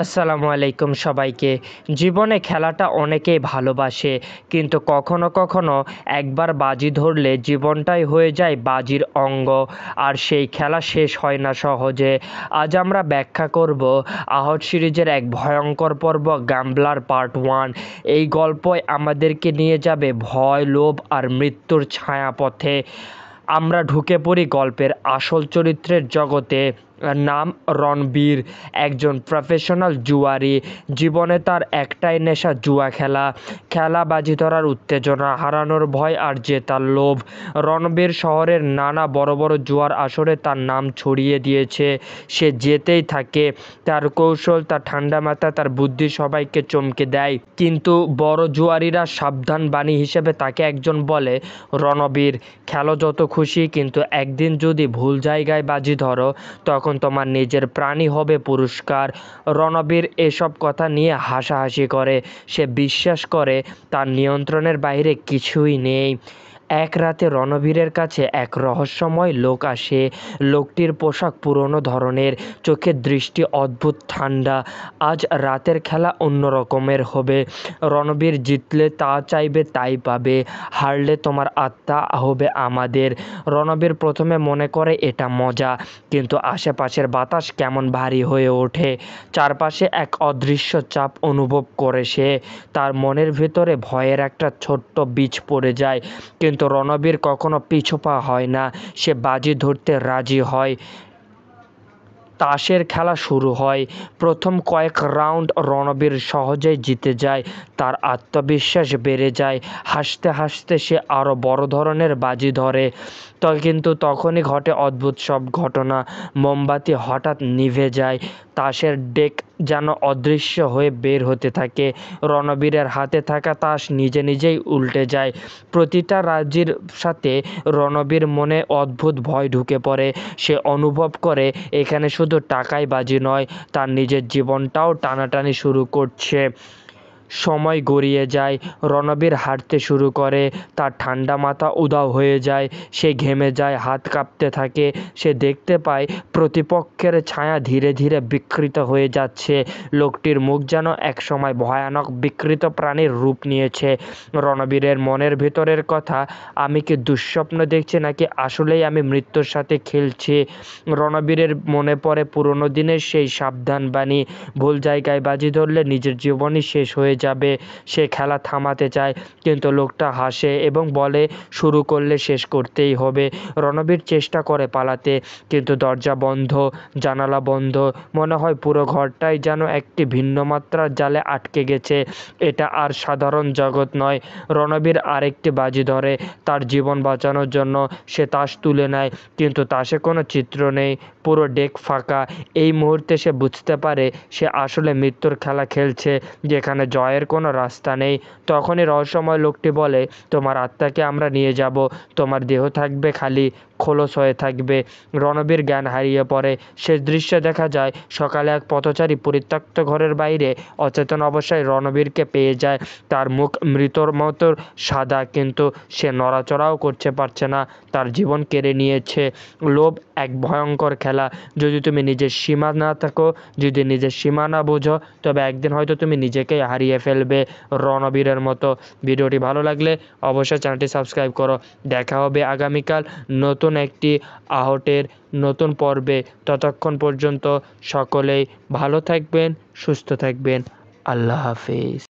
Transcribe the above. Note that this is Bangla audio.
আসসালামু আলাইকুম সবাইকে। জীবনে খেলাটা অনেকেই ভালোবাসে, কিন্তু কখনো কখনো একবার বাজি ধরলে জীবনটাই হয়ে যায় বাজির অঙ্গ, আর সেই খেলা শেষ হয় না সহজে। আজ আমরা ব্যাখ্যা করব আহট সিরিজের এক ভয়ঙ্কর পর্ব, গ্যাম্বলার পার্ট 1। এই গল্পই আমাদেরকে নিয়ে যাবে ভয়, লোভ আর মৃত্যুর ছায়াপথে। আমরা ঢুকে পড়ি গল্পের আসল চরিত্রের জগতে। নাম রণবীর, একজন প্রফেশনাল জুয়ারি। জীবনে তার একটাই নেশা, জুয়া খেলা। খেলা, বাজি ধরার উত্তেজনা, হারানোর ভয় আর জেতার লোভ। রণবীর শহরের নানা বড় বড় জুয়ার আসরে তার নাম ছড়িয়ে দিয়েছে। সে যেতেই থাকে। তার কৌশল, তার ঠান্ডা মাথা, তার বুদ্ধি সবাইকে চমকে দেয়। কিন্তু বড় জুয়ারিরা সাবধান বাণী হিসেবে তাকে একজন বলে, রণবীর, খেলো যত খুশি, কিন্তু একদিন যদি ভুল জায়গায় বাজি ধরো তখন তোমার নিজের প্রাণই হবে পুরস্কার। রণবীর এসব কথা নিয়ে হাসাহাসি করে। সে বিশ্বাস করে তার নিয়ন্ত্রণের বাইরে কিছুই নেই। এক রাতে রণবীরের কাছে এক রহস্যময় লোক আসে। লোকটির পোশাক পুরনো ধরনের, চোখের দৃষ্টি অদ্ভুত ঠান্ডা। আজ রাতের খেলা অন্য রকমের হবে। রণবীর জিতলে তা চাইবে তাই পাবে, হারলে তোমার আত্মা হবে আমাদের। রণবীর প্রথমে মনে করে এটা মজা, কিন্তু আশেপাশের বাতাস কেমন ভারী হয়ে ওঠে। চারপাশে এক অদৃশ্য চাপ অনুভব করে সে। তার মনের ভেতরে ভয়ের একটা ছোট্ট বীজ পড়ে যায়। কিন্তু রণবীর কখনো পিছুপা হয় না। সে বাজি ধরতে রাজি হয়। তাসের খেলা শুরু হয়। প্রথম কয়েক রাউন্ড রণবীর সহজেই জিতে যায়। তার আত্মবিশ্বাস বেড়ে যায়। হাসতে হাসতে সে আরও বড় ধরনের বাজি ধরে। কিন্তু তখনই ঘটে অদ্ভুত সব ঘটনা। মোমবাতি হঠাৎ নিভে যায়। তাসের ডেক যেন অদৃশ্য হয়ে বের হতে থাকে। রণবীরের হাতে থাকা তাস নিজে নিজেই উল্টে যায়। প্রতিটা রাজির সাথে রণবীর মনে অদ্ভুত ভয় ঢুকে পড়ে। সে অনুভব করে এখানে শুধু টাকাই বাজি নয়, তার নিজের জীবনটাও টানাটানি শুরু করছে। সময় গড়িয়ে যায়। রণবীর হাঁটতে শুরু করে। তার ঠান্ডা মাথা উধাও হয়ে যায়। সে ঘেমে যায়, হাত কাঁপতে থাকে। সে দেখতে পায় প্রতিপক্ষের ছায়া ধীরে ধীরে বিকৃত হয়ে যাচ্ছে। লোকটির মুখ যেন একসময় ভয়ানক বিকৃত প্রাণীর রূপ নিয়েছে। রণবীরের মনের ভেতরের কথা, আমি কি দুঃস্বপ্ন দেখছি, নাকি আসলেই আমি মৃত্যুর সাথে খেলছি? রণবীরের মনে পড়ে পুরনো দিনের সেই সাবধান বাণী, ভুল জায়গায় বাজি ধরলে নিজের জীবনই শেষ হয়ে যাবে। সে খেলা থামাতে চায়, কিন্তু লোকটা হাসে এবং বলে, শুরু করলে শেষ করতেই হবে। রণবীর চেষ্টা করে পালাতে, কিন্তু দরজা বন্ধ, জানালা বন্ধ। মনে হয় পুরো ঘরটাই যেন একটি ভিন্ন মাত্রার জালে আটকে গেছে। এটা আর সাধারণ জগৎ নয়। রণবীর আরেকটি বাজি ধরে। তার জীবন বাঁচানোর জন্য সে তাস তুলে নেয়, কিন্তু তাসে কোনো চিত্র নেই। পুরো ডেক ফাঁকা। এই মুহূর্তে সে বুঝতে পারে সে আসলে মৃত্যুর খেলা খেলছে, যেখানে জয়ের কোনো রাস্তা নেই। তখনই রহস্যময় লোকটি বলে, তোমার আত্মাকে আমরা নিয়ে যাব, তোমার দেহ থাকবে খালি, খোলস হয়ে থাকবে। রণবীর জ্ঞান হারিয়ে পড়ে। শেষ দৃশ্যে দেখা যায়, সকালে এক পথচারী পরিত্যক্ত ঘরের বাইরে অচেতন অবস্থায় রণবীরকে পেয়ে যায়। তার মুখ মৃতর মতো সাদা, কিন্তু সে নড়াচড়াও করতে পারছে না। তার জীবন কেড়ে নিয়েছে লোভ, এক ভয়ঙ্কর খেলা। যদি তুমি নিজের সীমা না থাকো, যদি নিজের সীমা না বোঝো, তবে একদিন হয়তো তুমি নিজেকেই হারিয়ে ফেলবে রণবীরের মতো। ভিডিওটি ভালো লাগলে অবশ্যই চ্যানেলটি সাবস্ক্রাইব করো। দেখা হবে আগামীকাল নতুন একটি আহটের নতুন পর্বে। ততক্ষণ পর্যন্ত সকলেই ভালো থাকবেন, সুস্থ থাকবেন। আল্লাহ হাফেজ।